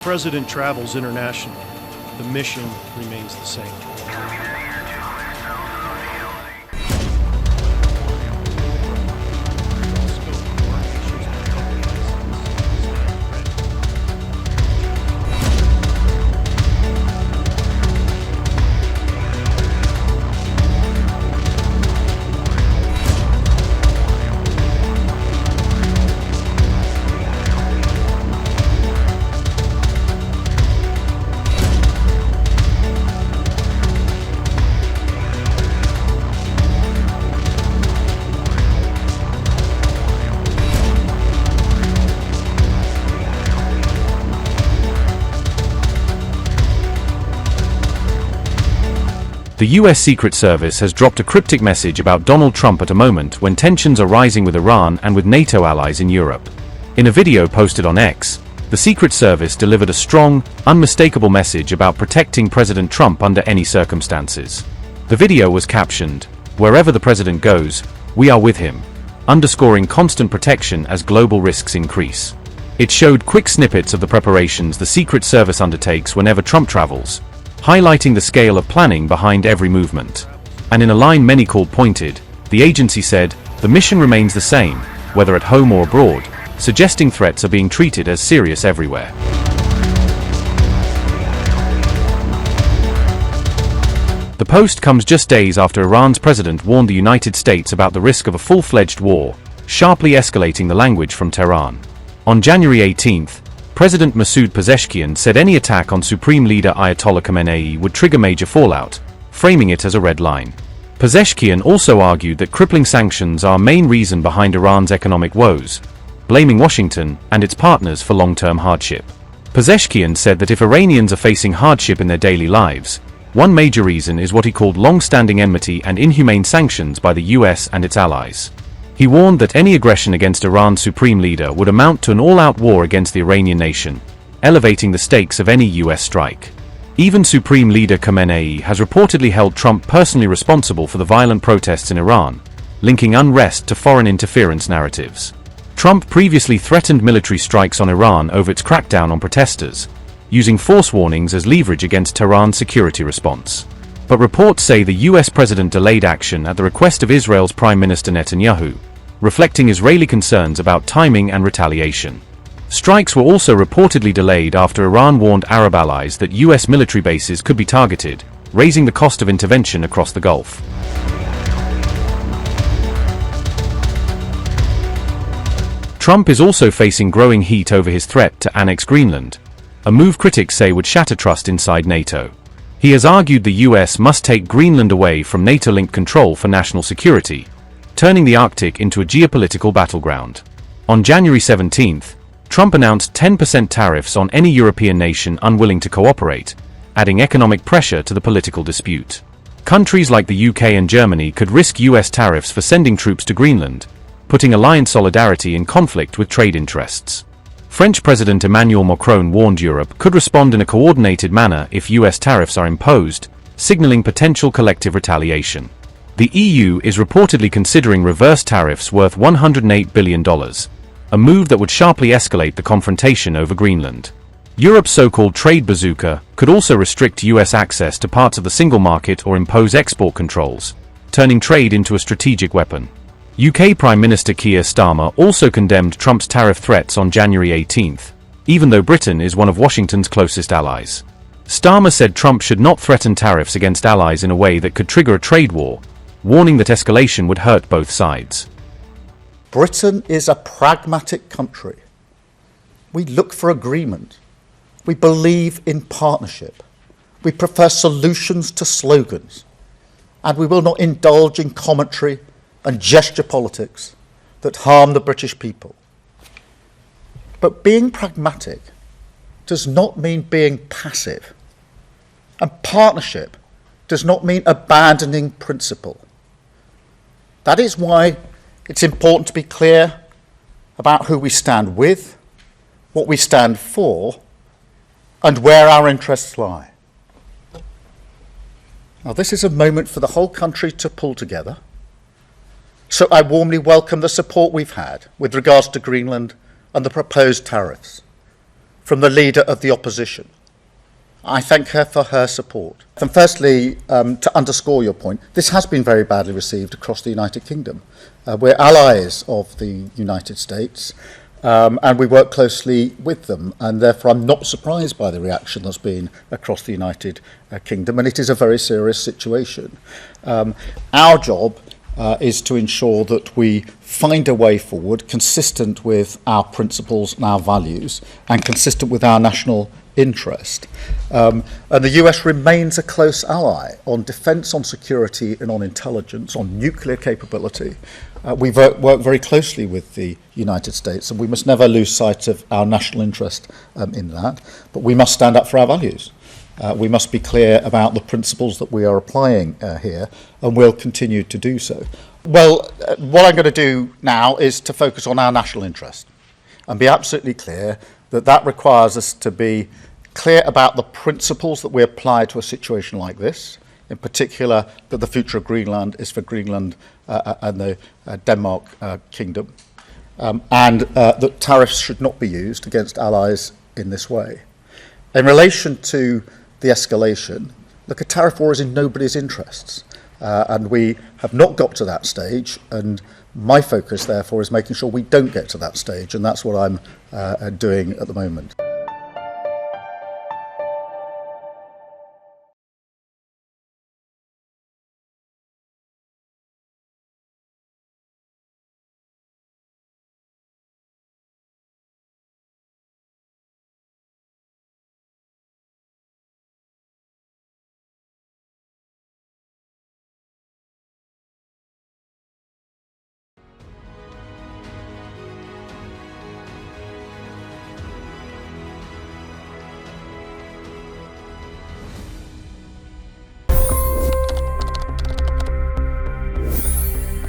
President travels internationally, the mission remains the same. The US Secret Service has dropped a cryptic message about Donald Trump at a moment when tensions are rising with Iran and with NATO allies in Europe. In a video posted on X, the Secret Service delivered a strong, unmistakable message about protecting President Trump under any circumstances. The video was captioned, "Wherever the president goes, we are with him," underscoring constant protection as global risks increase. It showed quick snippets of the preparations the Secret Service undertakes whenever Trump travels, highlighting the scale of planning behind every movement. And in a line many called pointed, the agency said, "The mission remains the same, whether at home or abroad," suggesting threats are being treated as serious everywhere. The post comes just days after Iran's president warned the United States about the risk of a full-fledged war, sharply escalating the language from Tehran. On January 18th, President Masoud Pezeshkian said any attack on Supreme Leader Ayatollah Khamenei would trigger major fallout, framing it as a red line. Pezeshkian also argued that crippling sanctions are main reason behind Iran's economic woes, blaming Washington and its partners for long-term hardship. Pezeshkian said that if Iranians are facing hardship in their daily lives, one major reason is what he called long-standing enmity and inhumane sanctions by the US and its allies. He warned that any aggression against Iran's supreme leader would amount to an all-out war against the Iranian nation, elevating the stakes of any US strike. Even Supreme Leader Khamenei has reportedly held Trump personally responsible for the violent protests in Iran, linking unrest to foreign interference narratives. Trump previously threatened military strikes on Iran over its crackdown on protesters, using force warnings as leverage against Tehran's security response. But reports say the US president delayed action at the request of Israel's Prime Minister Netanyahu, reflecting Israeli concerns about timing and retaliation. Strikes were also reportedly delayed after Iran warned Arab allies that US military bases could be targeted, raising the cost of intervention across the Gulf. Trump is also facing growing heat over his threat to annex Greenland, a move critics say would shatter trust inside NATO. He has argued the US must take Greenland away from NATO-linked control for national security, turning the Arctic into a geopolitical battleground. On January 17th, Trump announced 10% tariffs on any European nation unwilling to cooperate, adding economic pressure to the political dispute. Countries like the UK and Germany could risk US tariffs for sending troops to Greenland, putting alliance solidarity in conflict with trade interests. French President Emmanuel Macron warned Europe could respond in a coordinated manner if US tariffs are imposed, signaling potential collective retaliation. The EU is reportedly considering reverse tariffs worth $108 billion, a move that would sharply escalate the confrontation over Greenland. Europe's so-called trade bazooka could also restrict US access to parts of the single market or impose export controls, turning trade into a strategic weapon. UK Prime Minister Keir Starmer also condemned Trump's tariff threats on January 18th, even though Britain is one of Washington's closest allies. Starmer said Trump should not threaten tariffs against allies in a way that could trigger a trade war, warning that escalation would hurt both sides. Britain is a pragmatic country. We look for agreement. We believe in partnership. We prefer solutions to slogans. And we will not indulge in commentary and gesture politics that harm the British people. But being pragmatic does not mean being passive. And partnership does not mean abandoning principle. That is why it's important to be clear about who we stand with, what we stand for, and where our interests lie. Now, this is a moment for the whole country to pull together. So I warmly welcome the support we've had with regards to Greenland and the proposed tariffs. from the leader of the opposition. I thank her for her support. And firstly, to underscore your point, this has been very badly received across the United Kingdom. We're allies of the United States, and we work closely with them, and therefore I'm not surprised by the reaction that's been across the United Kingdom, and it is a very serious situation. Our job is to ensure that we find a way forward consistent with our principles and our values and consistent with our national interest. And the US remains a close ally on defence, on security and on intelligence, on nuclear capability. We work very closely with the United States, and we must never lose sight of our national interest in that. But we must stand up for our values. We must be clear about the principles that we are applying here, and we'll continue to do so. Well, what I'm going to do now is to focus on our national interest and be absolutely clear that that requires us to be clear about the principles that we apply to a situation like this, in particular that the future of Greenland is for Greenland and the Denmark Kingdom, and that tariffs should not be used against allies in this way. In relation to the escalation, look, a tariff war is in nobody's interests, and we have not got to that stage, and my focus therefore is making sure we don't get to that stage, and that's what I'm doing at the moment.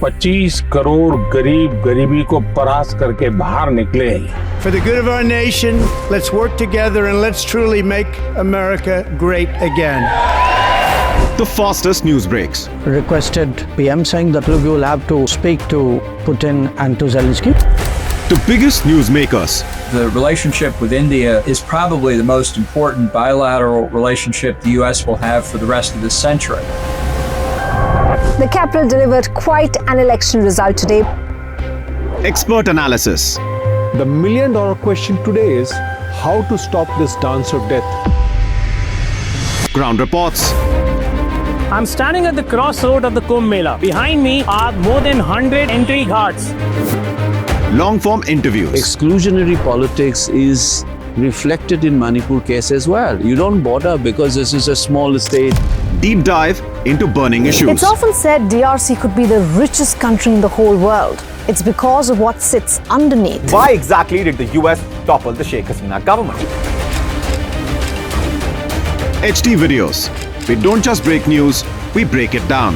$25 crore गरीब गरीबी को परास्त करके बाहर निकले। For the good of our nation, let's work together and let's truly make America great again. The fastest news breaks. Requested PM saying that look, you will have to speak to Putin and to Zelensky. The biggest news makers. The relationship with India is probably the most important bilateral relationship the US will have for the rest of this century. The capital delivered quite an election result today. Expert analysis. The million-dollar question today is how to stop this dance of death. Ground reports. I'm standing at the crossroad of the Kumbh Mela. Behind me are more than 100 entry guards. Long-form interviews. Exclusionary politics is reflected in Manipur case as well. You don't bother because this is a small state. Deep dive into burning issues. It's often said DRC could be the richest country in the whole world. It's because of what sits underneath. Why exactly did the US topple the Sheikh Hasina government? HT videos. We don't just break news, we break it down.